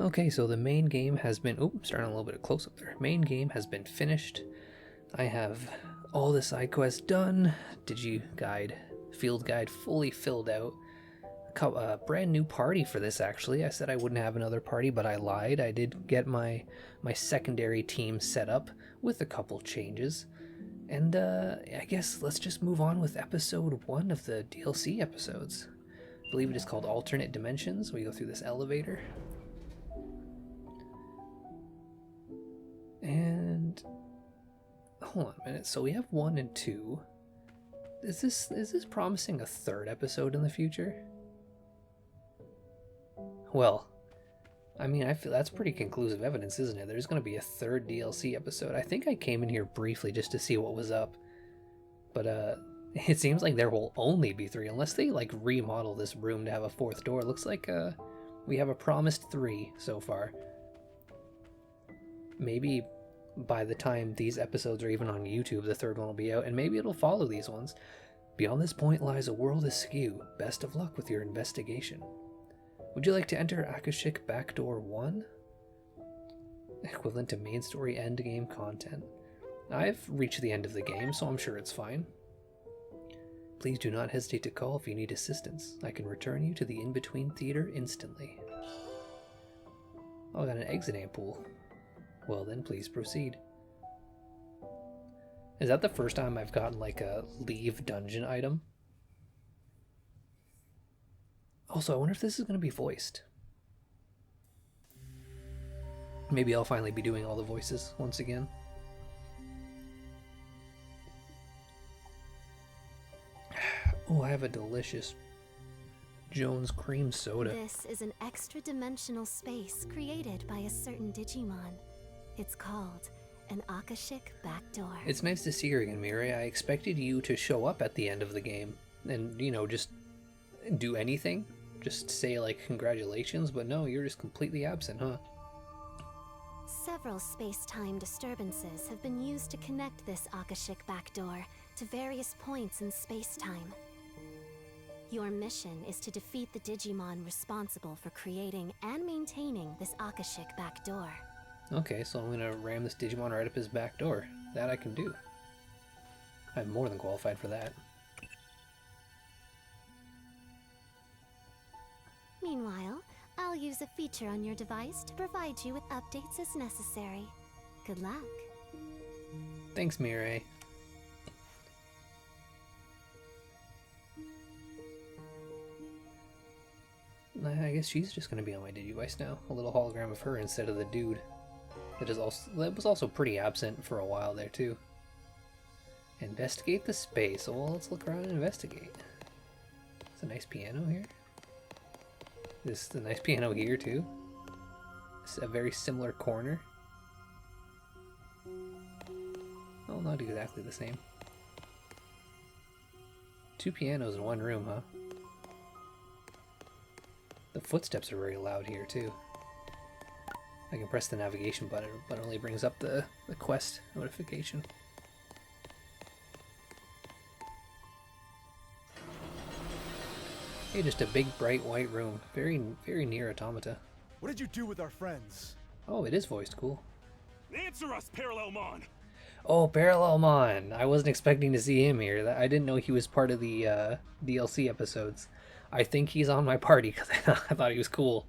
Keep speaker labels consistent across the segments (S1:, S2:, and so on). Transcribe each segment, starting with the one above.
S1: Okay, so the main game has been... Oh, starting a little bit of close-up there. Main game has been finished. I have all the side quests done. Digi-guide, field guide fully filled out. A brand new party for this, actually. I said I wouldn't have another party, but I lied. I did get my secondary team set up with a couple changes. And I guess let's just move on with episode 1 of the DLC episodes. I believe it is called Alternate Dimensions. We go through this elevator. And hold on a minute. So we have 1 and 2. Is this promising a 3rd episode in the future? Well, I mean, I feel that's pretty conclusive evidence, isn't it? There's going to be a 3rd DLC episode. I think I came in here briefly just to see what was up. But it seems like there will only be 3 unless they like remodel this room to have a 4th door. It looks like we have a promised 3 so far. Maybe by the time these episodes are even on YouTube, the 3rd one will be out, and maybe it'll follow these ones. Beyond this point lies a world askew. Best of luck with your investigation. Would you like to enter Akashic Backdoor 1? Equivalent to main story endgame content. I've reached the end of the game, so I'm sure it's fine. Please do not hesitate to call if you need assistance. I can return you to the in-between theater instantly. Oh, I got an exit ampoule. Well then, please proceed. Is that the first time I've gotten like a leave dungeon item? Also, I wonder if this is going to be voiced. Maybe I'll finally be doing all the voices once again. Oh, I have a delicious Jones cream soda.
S2: This is an extra-dimensional space created by a certain Digimon. It's called an Akashic Backdoor.
S1: It's nice to see her again, Mirai. I expected you to show up at the end of the game and, you know, just do anything. Just say, like, congratulations, but no, you're just completely absent, huh?
S2: Several space-time disturbances have been used to connect this Akashic Backdoor to various points in space-time. Your mission is to defeat the Digimon responsible for creating and maintaining this Akashic Backdoor.
S1: Okay, so I'm gonna ram this Digimon right up his back door. That I can do. I'm more than qualified for that.
S2: Meanwhile, I'll use a feature on your device to provide you with updates as necessary. Good luck.
S1: Thanks, Mirai. I guess she's just gonna be on my Digivice now. A little hologram of her instead of the dude. That was also pretty absent for a while there too. Investigate the space. Well, let's look around and investigate. It's a nice piano here. This is a nice piano here too. It's a very similar corner. Oh, not exactly the same. 2 pianos in 1 room, huh? The footsteps are very loud here too. I can press the navigation button, but it only brings up the quest notification. Hey, just a big bright white room. Very, very near Automata.
S3: What did you do with our friends?
S1: Oh, it is voiced. Cool.
S4: Answer us, Parallelmon!
S1: Oh, Parallelmon! I wasn't expecting to see him here. I didn't know he was part of the DLC episodes. I think he's on my party because I thought he was cool.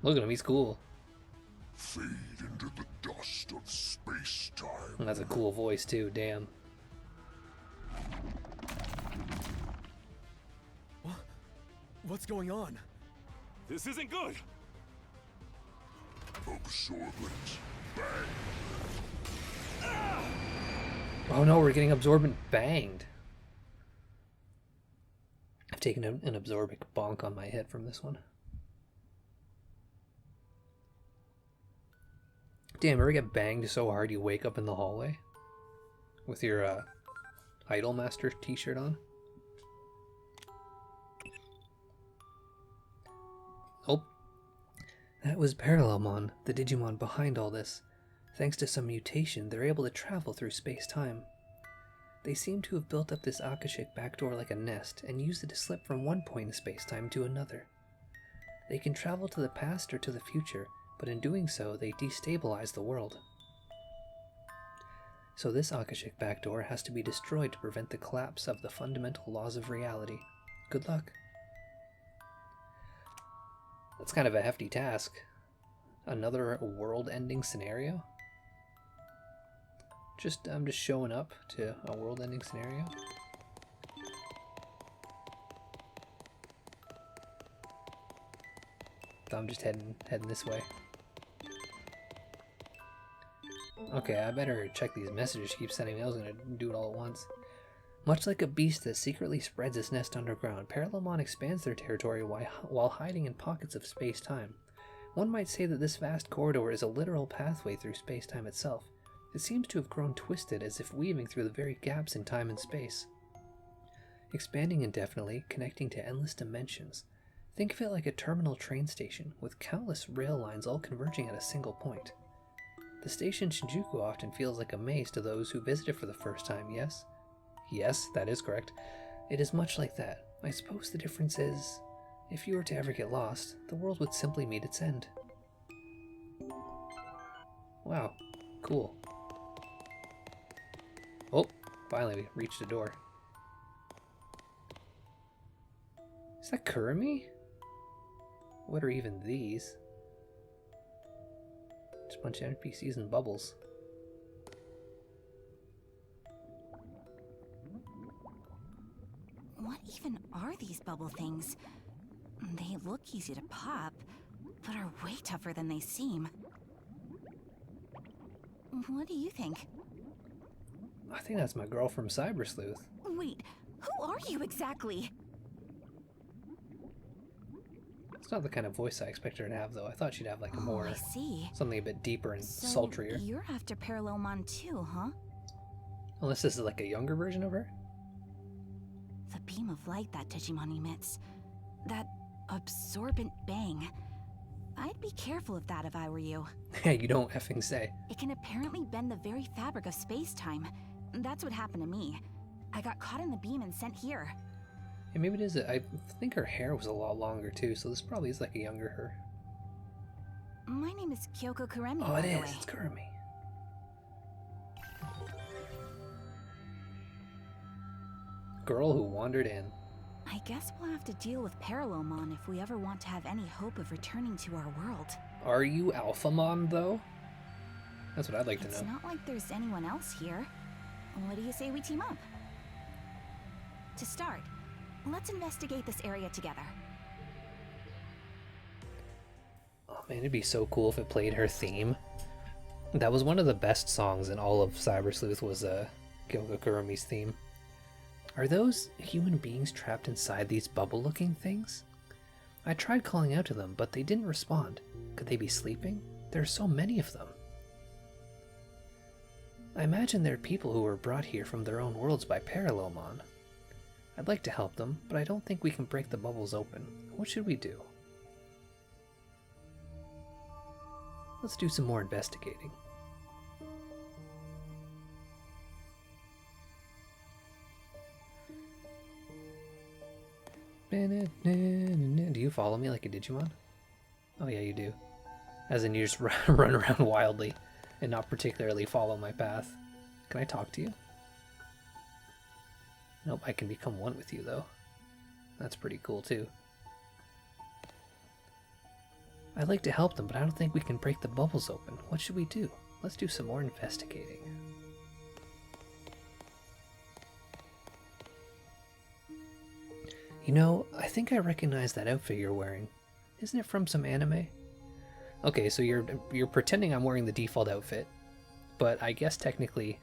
S1: Look at him, he's cool.
S5: Fade into the dust of space-time.
S1: And that's a cool voice too, damn.
S3: What's going on?
S4: This isn't good!
S5: Absorbent. Bang.
S1: Oh no, we're getting absorbent banged. I've taken an absorbic bonk on my head from this one. Damn, ever get banged so hard you wake up in the hallway? With your Idolmaster t-shirt on? Oh. That was Parallelmon, the Digimon behind all this. Thanks to some mutation, they're able to travel through space-time. They seem to have built up this Akashic backdoor like a nest and used it to slip from one point in space-time to another. They can travel to the past or to the future, but in doing so, they destabilize the world. So this Akashic backdoor has to be destroyed to prevent the collapse of the fundamental laws of reality. Good luck. That's kind of a hefty task. Another world-ending scenario? I'm just showing up to a world-ending scenario. I'm just heading this way. Okay, I better check these messages she keeps sending me. I was gonna do it all at once. Much like a beast that secretly spreads its nest underground, Parallelmon expands their territory while hiding in pockets of space-time. One might say that this vast corridor is a literal pathway through space-time itself. It seems to have grown twisted, as if weaving through the very gaps in time and space. Expanding indefinitely, connecting to endless dimensions. Think of it like a terminal train station, with countless rail lines all converging at a single point. The station Shinjuku often feels like a maze to those who visit it for the first time, yes? Yes, that is correct. It is much like that. I suppose the difference is, if you were to ever get lost, the world would simply meet its end. Wow, cool. Oh, finally we reached a door. Is that Kurumi? What are even these? Just a bunch of NPCs and bubbles.
S6: What even are these bubble things? They look easy to pop, but are way tougher than they seem. What do you think?
S1: I think that's my girl from Cyber Sleuth.
S6: Wait, who are you exactly?
S1: It's not the kind of voice I expected her to have, though. I thought she'd have like a more...
S6: I see.
S1: something a bit deeper and
S6: So
S1: sultrier.
S6: You're after Parallelmon too, huh?
S1: Unless this is like a younger version of her?
S6: The beam of light that Digimon emits. That absorbent bang. I'd be careful of that if I were you.
S1: Yeah, you don't effing say.
S6: It can apparently bend the very fabric of space-time. That's what happened to me. I got caught in the beam and sent here.
S1: Yeah, maybe it is. I think her hair was a lot longer too, so this probably is like a younger her.
S6: My name is Kyoko Kuremi,
S1: Oh,
S6: by
S1: it
S6: the
S1: is.
S6: way.
S1: It's Kurumi. Girl who wandered in.
S6: I guess we'll have to deal with Parallelmon if we ever want to have any hope of returning to our world.
S1: Are you Alphamon, though? That's what I'd like to
S6: It's
S1: know.
S6: not like there's anyone else here. What do you say we team up? To start, let's investigate this area together.
S1: Oh man, it'd be so cool if it played her theme. That was one of the best songs in all of Cyber Sleuth, was Kyoko Kurumi's theme. Are those human beings trapped inside these bubble-looking things? I tried calling out to them, but they didn't respond. Could they be sleeping? There are so many of them. I imagine they're people who were brought here from their own worlds by Parallelmon. I'd like to help them, but I don't think we can break the bubbles open. What should we do? Let's do some more investigating. Do you follow me like a Digimon? Oh yeah, you do. As in you just run around wildly and not particularly follow my path. Can I talk to you? Nope, I can become one with you though. That's pretty cool too. I'd like to help them, but I don't think we can break the bubbles open. What should we do? Let's do some more investigating. You know, I think I recognize that outfit you're wearing. Isn't it from some anime? Okay, so you're pretending I'm wearing the default outfit, but I guess technically,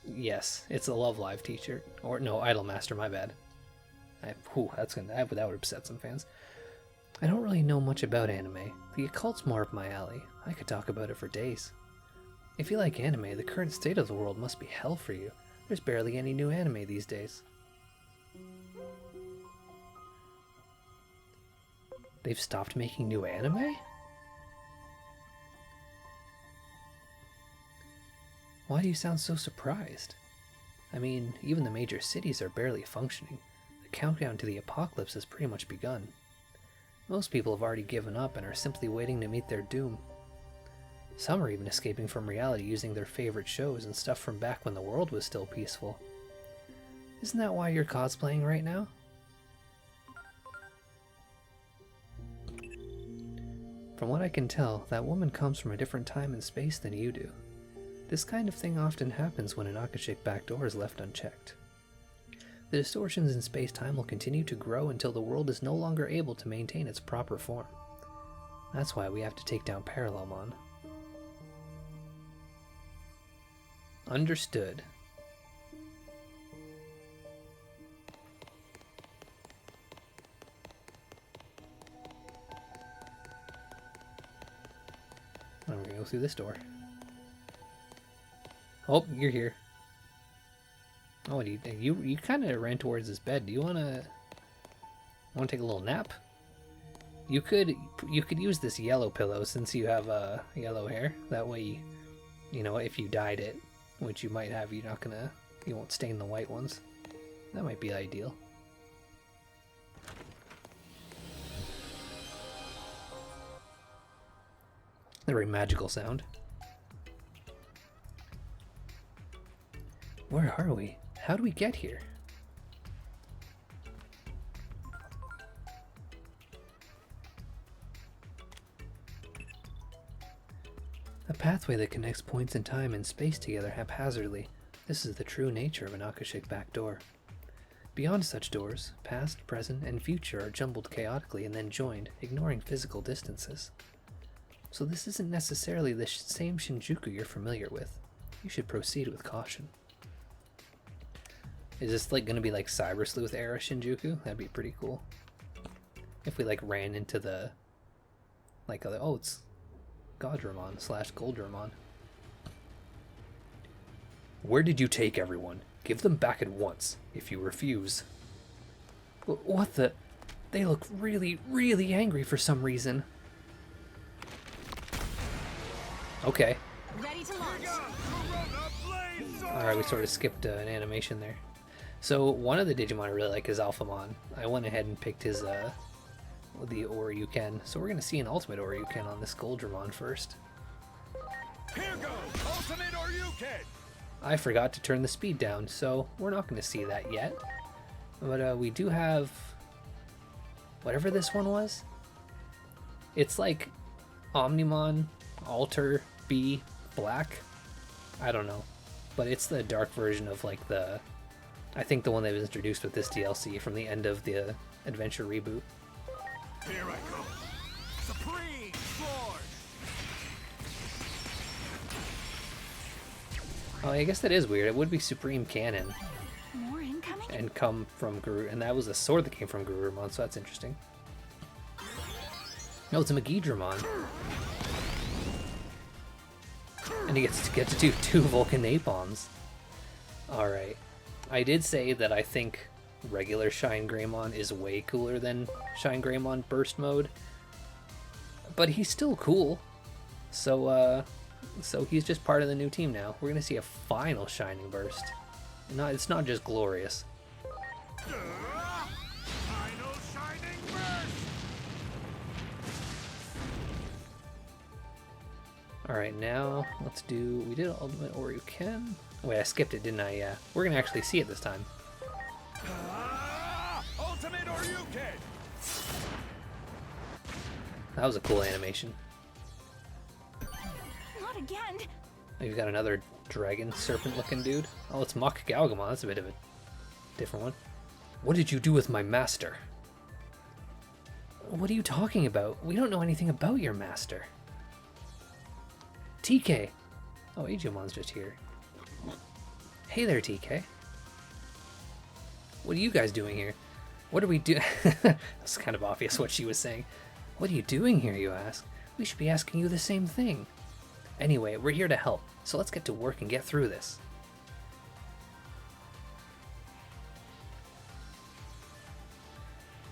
S1: yes, it's a Love Live t-shirt. Or no, Idolmaster, my bad. That would upset some fans. I don't really know much about anime. The occult's more up my alley. I could talk about it for days. If you like anime, the current state of the world must be hell for you. There's barely any new anime these days. They've stopped making new anime? Why do you sound so surprised? I mean, even the major cities are barely functioning. The countdown to the apocalypse has pretty much begun. Most people have already given up and are simply waiting to meet their doom. Some are even escaping from reality using their favorite shows and stuff from back when the world was still peaceful. Isn't that why you're cosplaying right now? From what I can tell, that woman comes from a different time and space than you do. This kind of thing often happens when an Akashic backdoor is left unchecked. The distortions in space-time will continue to grow until the world is no longer able to maintain its proper form. That's why we have to take down Parallelmon. Understood. I'm gonna go through this door. Oh, you're here. Oh, you kind of ran towards this bed. Do you wanna take a little nap? You could use this yellow pillow since you have yellow hair. That way, you know, if you dyed it, which you might have, you won't stain the white ones. That might be ideal. A very magical sound. Where are we? How do we get here? A pathway that connects points in time and space together haphazardly. This is the true nature of an Akashic backdoor. Beyond such doors, past, present, and future are jumbled chaotically and then joined, ignoring physical distances. So this isn't necessarily the same Shinjuku you're familiar with. You should proceed with caution. Is this like gonna be like Cyber Sleuth era Shinjuku? That'd be pretty cool. If we like ran into the oh, it's Godramon / Goldramon. Where did you take everyone? Give them back at once. If you refuse. What the? They look really, really angry for some reason. Okay.
S6: Ready to launch.
S1: Alright, we sort of skipped an animation there. So one of the Digimon I really like is Alphamon. I went ahead and picked his the Oryuken. So we're gonna see an ultimate Oryuken on this Goldramon first.
S3: Here goes Ultimate Oryuken!
S1: I forgot to turn the speed down, so we're not gonna see that yet. But we do have whatever this one was. It's like Omnimon Alter B Black. I don't know. But it's the dark version of like I think the one that was introduced with this DLC from the end of the Adventure reboot.
S3: Here I go. Supreme Sword!
S1: Oh, I guess that is weird. It would be Supreme Cannon
S6: More incoming?
S1: and come from Guru, and that was a sword that came from Gurumon, so that's interesting. No, it's a Magidramon. And he gets to do 2 Vulcan Napons. Alright. I did say that I think regular Shine Greymon is way cooler than Shine Greymon Burst Mode. But he's still cool. So he's just part of the new team now. We're gonna see a final Shining Burst. It's not just glorious.
S3: Final Shining Burst!
S1: Alright, now let's do... We did Ultimate Oryuken. Wait, I skipped it, didn't I? Yeah. We're gonna actually see it this time.
S3: Ultimate Oryuken!
S1: That was a cool animation.
S6: Not again.
S1: You've got another dragon serpent looking dude. Oh, it's Mach Galgamon. That's a bit of a different one. What did you do with my master? What are you talking about? We don't know anything about your master. TK! Oh, Aegimon's just here. Hey there, TK. What are you guys doing here? What are we doing? That's kind of obvious what she was saying. What are you doing here, you ask? We should be asking you the same thing. Anyway, we're here to help, so let's get to work and get through this.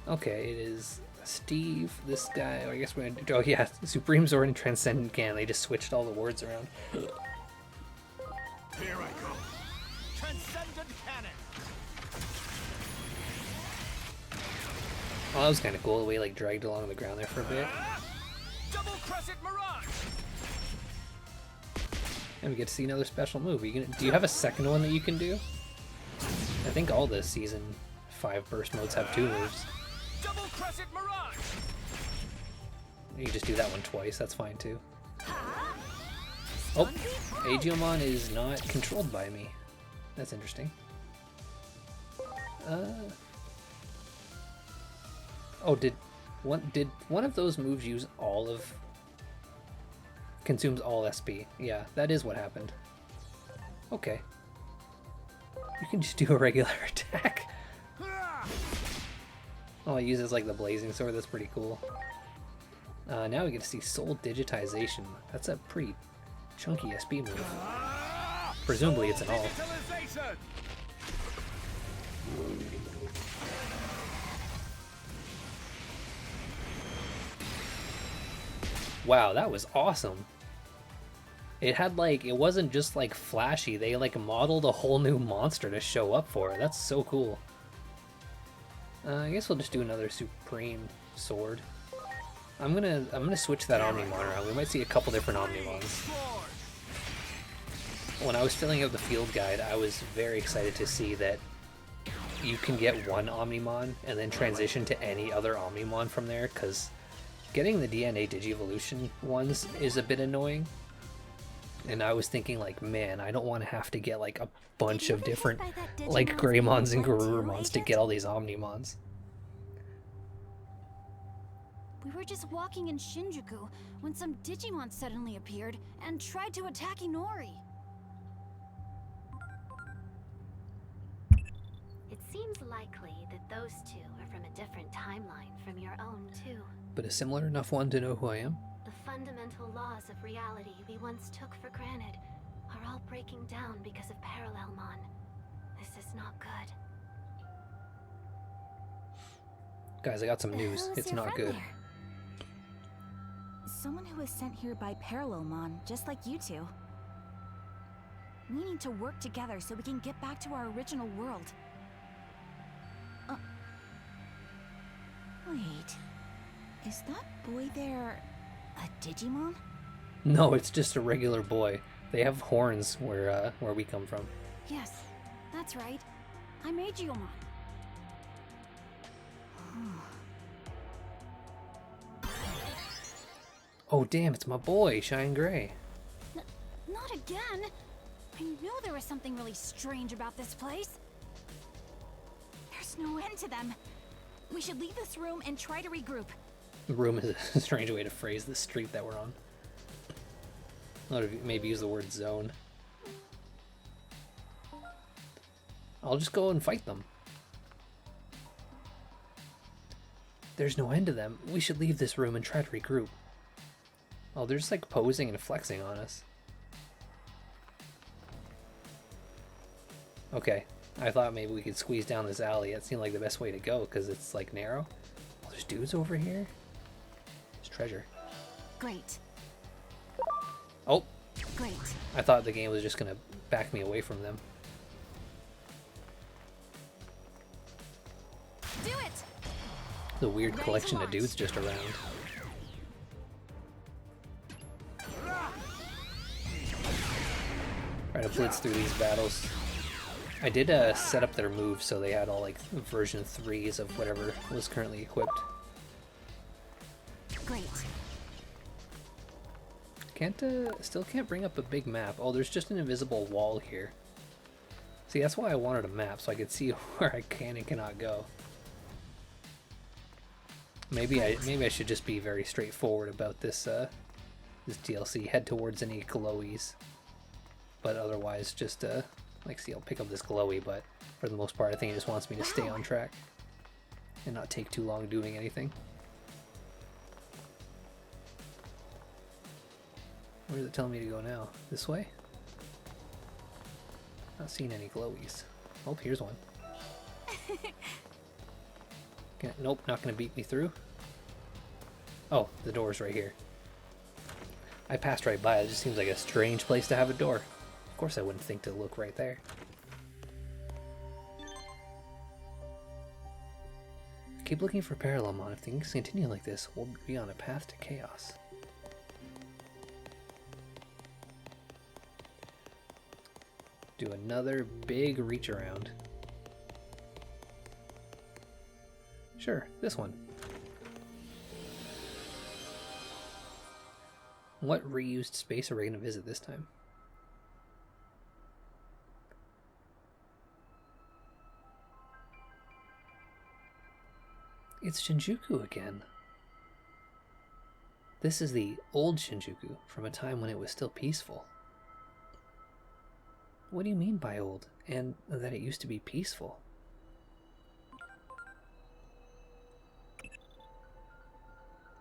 S1: Okay, it is Steve, this guy, I guess we're gonna do, oh yeah, Supreme Zord and Transcendent Can, they just switched all the words around.
S3: Here I go. transcendent cannon.
S1: Oh, that was kind of cool the way like dragged along the ground there for a bit.
S3: Double crescent mirage.
S1: And we get to see another special move. Do you have a second one that you can do? I think all the season 5 burst modes have 2 moves.
S3: Double crescent mirage.
S1: You can just do that one twice, that's fine too. Oh, Digimon is not controlled by me. That's interesting. Oh, did one of those moves use all of... Consumes all SP. Yeah, that is what happened. Okay. You can just do a regular attack. Oh, it uses like the blazing sword, that's pretty cool. Now we get to see soul digitization. That's a pretty chunky SP move. Presumably it's an all.
S3: Digitalization.
S1: Wow, that was awesome. It had like, it wasn't just like flashy, they like modeled a whole new monster to show up for it. That's so cool. I guess we'll just do another Supreme Sword. I'm gonna switch that Omnimon around. We might see a couple different Omnimons. When I was filling out the field guide, I was very excited to see that you can get one Omnimon and then transition to any other Omnimon from there, because getting the DNA Digivolution ones is a bit annoying. And I was thinking like, man, I don't want to have to get like a bunch of different like Greymons and Garurumons to get all these Omnimons.
S6: We were just walking in Shinjuku when some Digimon suddenly appeared and tried to attack Inori.
S2: It seems likely that those two are from a different timeline from your own, too.
S1: But a similar enough one to know who I am?
S2: The fundamental laws of reality we once took for granted are all breaking down because of Parallelmon. This is not good.
S1: Guys, I got some news. It's not good.
S6: Someone who was sent here by Parallelmon, just like you two. We need to work together so we can get back to our original world. Wait, is that boy there a Digimon?
S1: No, it's just a regular boy. They have horns where we come from.
S6: Yes, that's right. I'm Digimon.
S1: Oh damn, it's my boy, Shine Gray.
S6: Not again! I knew there was something really strange about this place. There's no end to them. We should leave this room and try to regroup.
S1: Room is a strange way to phrase the street that we're on. Maybe use the word zone. I'll just go and fight them. There's no end to them. We should leave this room and try to regroup. Oh, they're just like posing and flexing on us. Okay, I thought maybe we could squeeze down this alley. That seemed like the best way to go because it's like narrow. Oh, there's dudes over here. There's treasure.
S6: Great.
S1: Oh,
S6: Great.
S1: I thought the game was just gonna back me away from them.
S6: Do it!
S1: The weird
S6: Ready to
S1: collection of
S6: launch.
S1: dudes just around. Try to blitz through these battles. I did set up their moves so they had all like version 3s of whatever was currently equipped.
S6: Great.
S1: Still can't bring up a big map. Oh, there's just an invisible wall here. See, that's why I wanted a map, so I could see where I can and cannot go. Maybe I should just be very straightforward about this this DLC. Head towards any glowies, but otherwise just like, see, I'll pick up this glowy, but for the most part, I think it just wants me to stay on track and not take too long doing anything. Where is it telling me to go now? This way? Not seeing any glowies. Oh, here's one. Nope, not gonna beat me through. Oh, the door's right here. I passed right by it. It just seems like a strange place to have a door. Of course I wouldn't think to look right there. Keep looking for Parallelmon. If things continue like this, we'll be on a path to chaos. Do another big reach around. Sure, this one. What reused space are we going to visit this time? It's Shinjuku again. This is the old Shinjuku from a time when it was still peaceful. What do you mean by old, and that it used to be peaceful?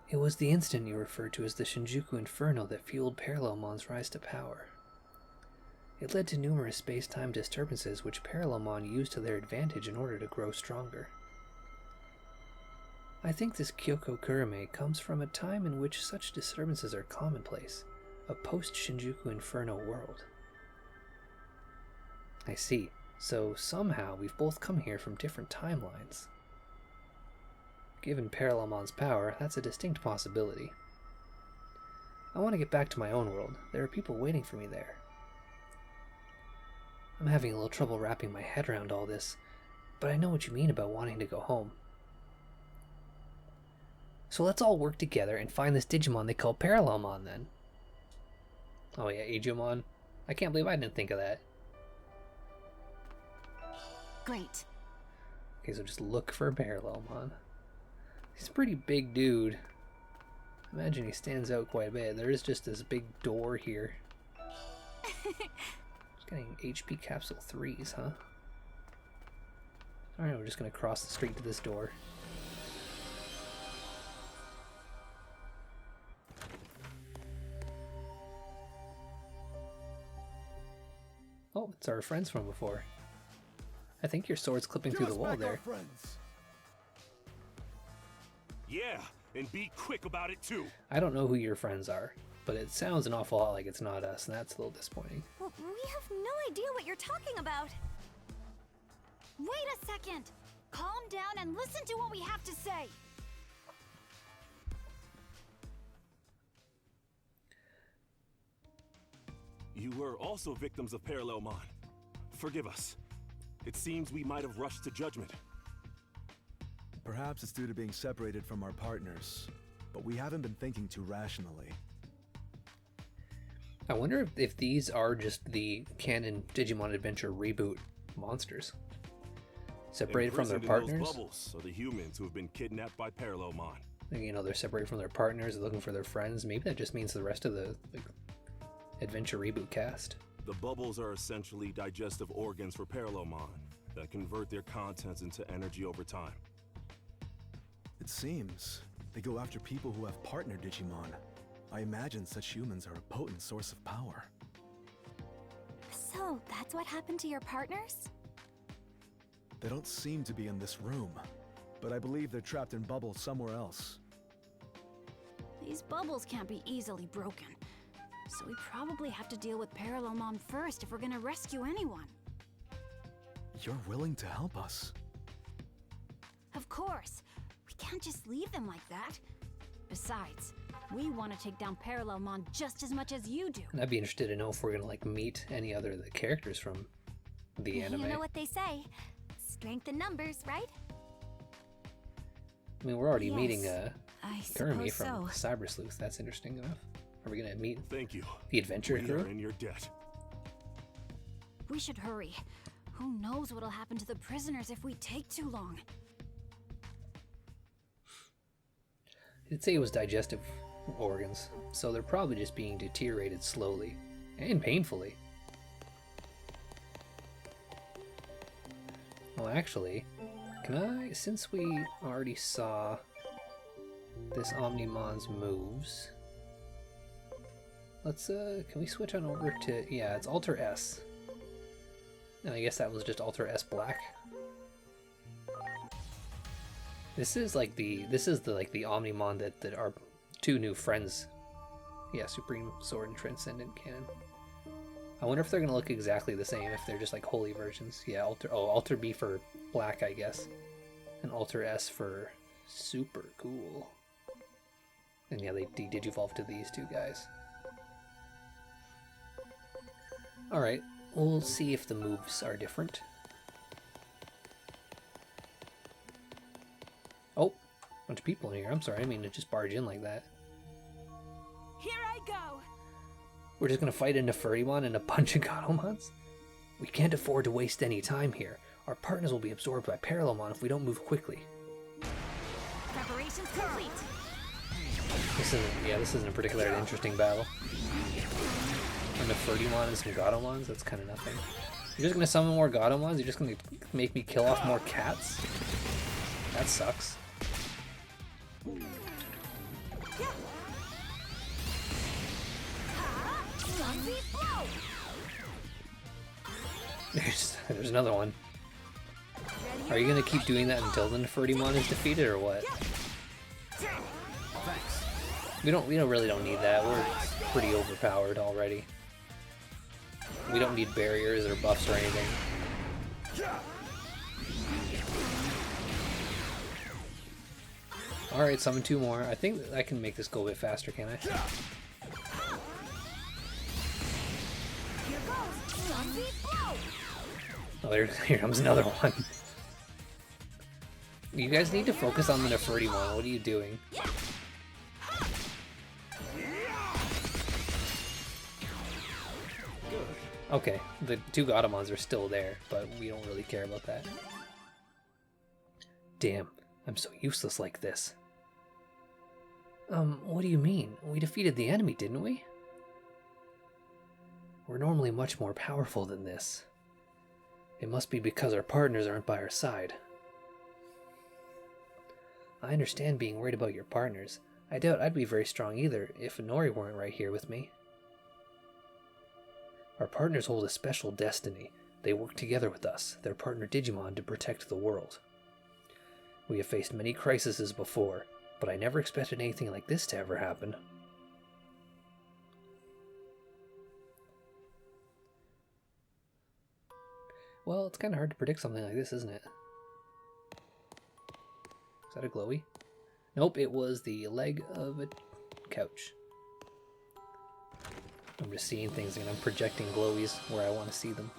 S1: It was the instant you referred to as the Shinjuku Inferno that fueled Parallelmon's rise to power. It led to numerous space-time disturbances which Parallelmon used to their advantage in order to grow stronger. I think this Kyoko Kurume comes from a time in which such disturbances are commonplace, a post-Shinjuku Inferno world. I see. So somehow we've both come here from different timelines. Given Parallelmon's power, that's a distinct possibility. I want to get back to my own world. There are people waiting for me there. I'm having a little trouble wrapping my head around all this, but I know what you mean about wanting to go home. So let's all work together and find this Digimon they call Parallelmon then. Oh yeah, Agumon. I can't believe I didn't think of that.
S6: Great.
S1: Okay, so just look for Parallelmon. He's a pretty big dude. Imagine he stands out quite a bit. There is just this big door here. Just getting HP capsule 3s, huh? Alright, we're just gonna cross the street to this door. Oh, it's our friends from before. I think your sword's clipping through the wall there.
S4: Yeah, and be quick about it too.
S1: I don't know who your friends are, but it sounds an awful lot like it's not us, and that's a little disappointing.
S6: Well, we have no idea what you're talking about. Wait a second. Calm down and listen to what we have to say.
S4: You were also victims of Parallelmon. Forgive us. It seems we might have rushed to judgment.
S7: Perhaps it's due to being separated from our partners, but we haven't been thinking too rationally.
S1: I wonder if these are just the canon Digimon Adventure reboot monsters. Separated from their
S4: Imprisoned in
S1: partners.
S4: those bubbles are the humans who have been kidnapped by Parallelmon.
S1: You know, they're separated from their partners, looking for their friends. Maybe that just means the rest of the Adventure reboot cast.
S4: The bubbles are essentially digestive organs for Parallelmon that convert their contents into energy over time.
S7: It seems they go after people who have partner Digimon. I imagine such humans are a potent source of power.
S6: So, that's what happened to your partners?
S7: They don't seem to be in this room, but I believe they're trapped in bubbles somewhere else.
S6: These bubbles can't be easily broken. So we probably have to deal with Parallelmon first if we're gonna rescue anyone.
S7: You're willing to help us?
S6: Of course. We can't just leave them like that. Besides, we want to take down Parallelmon just as much as you do.
S1: And I'd be interested to know if we're gonna like meet any other of the characters from the anime.
S6: You know what they say. Strength in numbers, right?
S1: I mean, we're already
S6: Yes,
S1: meeting
S6: I
S1: Kurumi
S6: suppose
S1: from
S6: so.
S1: Cyber Sleuth. That's interesting enough. Are we gonna meet
S4: Thank you.
S1: the adventure
S4: We
S1: crew?
S4: are in your debt.
S6: We should hurry. Who knows what'll happen to the prisoners if we take too long?
S1: It'd say it was digestive organs, so they're probably just being deteriorated slowly and painfully. Well, actually, can I, since we already saw this Omnimon's moves, let's, can we switch on over to, yeah, it's Alter S. And I guess that was just Alter S Black. This is like the Omnimon that our two new friends. Yeah, Supreme Sword and Transcendent Cannon. I wonder if they're gonna look exactly the same, if they're just like holy versions. Yeah, Alter B for black, I guess. And Alter S for super cool. And yeah, they digivolve to these two guys. Alright, we'll see if the moves are different. Oh, bunch of people in here. I'm sorry, I didn't mean to just barge in like that.
S6: Here I go.
S1: We're just gonna fight a Nefertimon and a bunch of Gatomons? We can't afford to waste any time here. Our partners will be absorbed by Parallelmon if we don't move quickly.
S6: Preparations complete.
S1: This isn't a particularly interesting battle. A Nefertimon and some Gatomons, that's kind of nothing. You're just gonna summon more Gatomons? You're just gonna make me kill off more cats? That sucks. There's another one. Are you gonna keep doing that until the Nefertimon is defeated, or what? We really don't need that. We're pretty overpowered already. We don't need barriers or buffs or anything. Alright, summon two more. I think I can make this go a bit faster, can I? Oh, here comes another one. You guys need to focus on the Nefertimon. What are you doing? Okay, the two Gatomons are still there, but we don't really care about that. Damn, I'm so useless like this. What do you mean? We defeated the enemy, didn't we? We're normally much more powerful than this. It must be because our partners aren't by our side. I understand being worried about your partners. I doubt I'd be very strong either if Nori weren't right here with me. Our partners hold a special destiny. They work together with us, their partner Digimon, to protect the world. We have faced many crises before, but I never expected anything like this to ever happen. Well, it's kind of hard to predict something like this, isn't it? Is that a glowy? Nope, it was the leg of a couch. I'm just seeing things and I'm projecting glowies where I want to see them.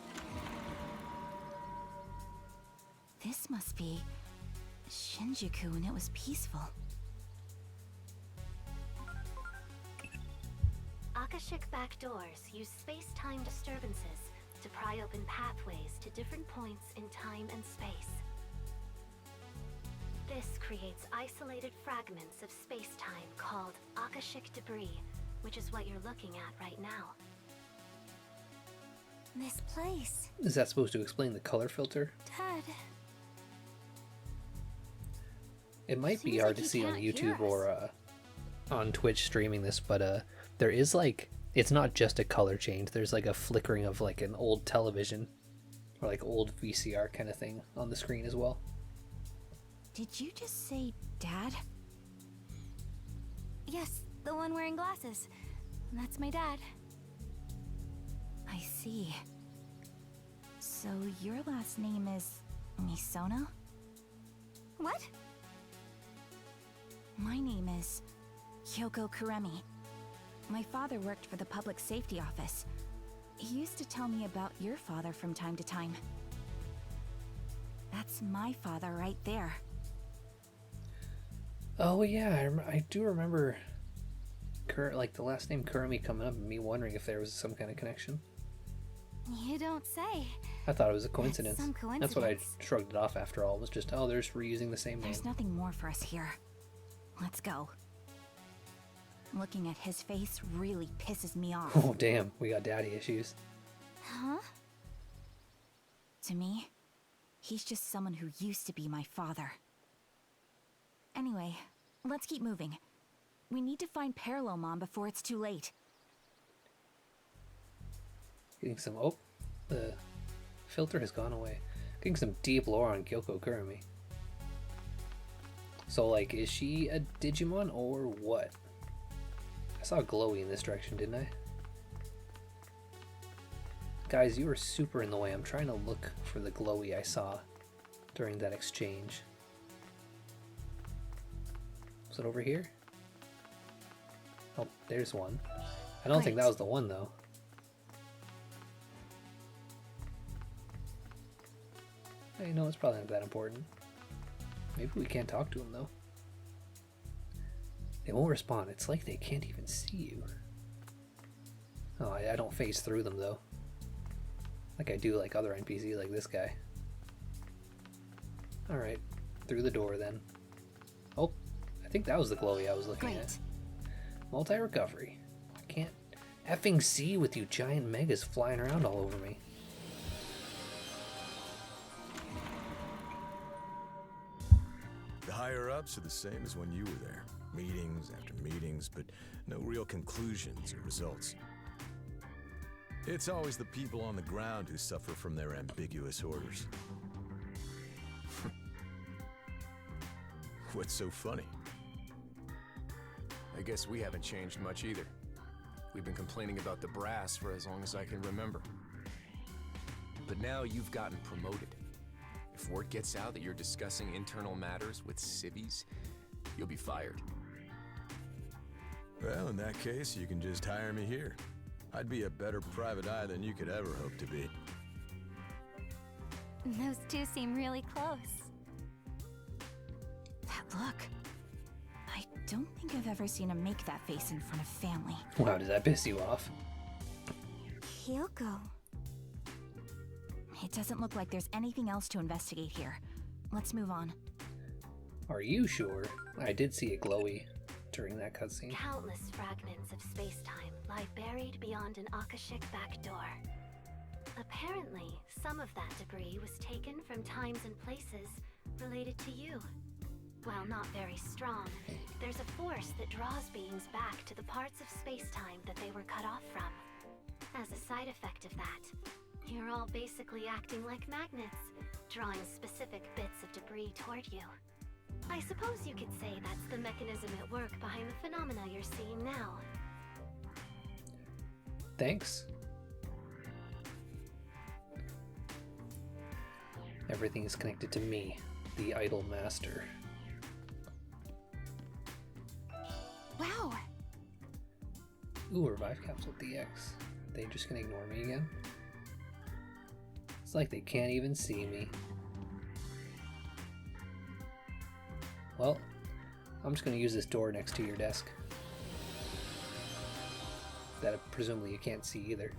S6: This must be Shinjuku when it was peaceful.
S2: Akashic backdoors use space-time disturbances to pry open pathways to different points in time and space. This creates isolated fragments of space-time called Akashic debris, which is what you're looking at right now.
S6: This place.
S1: Is that supposed to explain the color filter?
S6: Dad.
S1: It might be
S6: Seems
S1: hard
S6: like
S1: to
S6: you
S1: see on
S6: can't hear
S1: YouTube
S6: us.
S1: or on Twitch streaming this, but there is like, it's not just a color change. There's like a flickering of like an old television or like old VCR kind of thing on the screen as well.
S6: Did you just say Dad? Yes, the one wearing glasses. That's my dad. I see. So your last name is Misono? What? My name is Kyoko Kuremi. My father worked for the Public Safety Office. He used to tell me about your father from time to time. That's my father right there.
S1: Oh yeah, I do remember like the last name Kurumi coming up and me wondering if there was some kind of connection.
S6: You don't say.
S1: I thought it was a coincidence.
S6: Some
S1: That's what I
S6: coincidence.
S1: shrugged it off after all. It was just, oh, they're just reusing the same name.
S6: There's nothing more for us here. Let's go. Looking at his face really pisses me off.
S1: Oh damn, we got daddy issues.
S6: Huh? To me, he's just someone who used to be my father. Anyway, let's keep moving. We need to find Parallelmon before it's too late.
S1: Getting some, oh, the filter has gone away. Getting some deep lore on Kyoko Kurumi. So like, is she a Digimon or what? I saw glowy in this direction, didn't I? Guys, you were super in the way. I'm trying to look for the glowy I saw during that exchange. Was it over here? Oh, there's one. I don't think that was the one, though. Hey, no, it's probably not that important. Maybe we can't talk to them, though. They won't respond. It's like they can't even see you. Oh, I don't phase through them, though. Like I do like other NPC, like this guy. Alright, through the door then. Oh, I think that was the glowy I was looking at. Multi-recovery. I can't effing see with you giant megas flying around all over me.
S8: The higher-ups are the same as when you were there. Meetings after meetings, but no real conclusions or results. It's always the people on the ground who suffer from their ambiguous orders. What's so funny?
S9: I guess we haven't changed much either. We've been complaining about the brass for as long as I can remember. But now you've gotten promoted. If word gets out that you're discussing internal matters with civvies, you'll be fired.
S8: Well, in that case, you can just hire me here. I'd be a better private eye than you could ever hope to be.
S6: Those two seem really close. That look. I don't think I've ever seen him make that face in front of family.
S1: Wow, does that piss you off?
S6: Kyoko. It doesn't look like there's anything else to investigate here. Let's move on.
S1: Are you sure? I did see a glowy during that cutscene.
S2: Countless fragments of space-time lie buried beyond an Akashic back door. Apparently, some of that debris was taken from times and places related to you. While not very strong, there's a force that draws beings back to the parts of space-time that they were cut off from. As a side effect of that, you're all basically acting like magnets, drawing specific bits of debris toward you. I suppose you could say that's the mechanism at work behind the phenomena you're seeing now.
S1: Thanks. Everything is connected to me, the idol master.
S6: Wow!
S1: Ooh, revive capsule DX. They just gonna ignore me again? It's like they can't even see me. Well, I'm just gonna use this door next to your desk. That presumably you can't see either.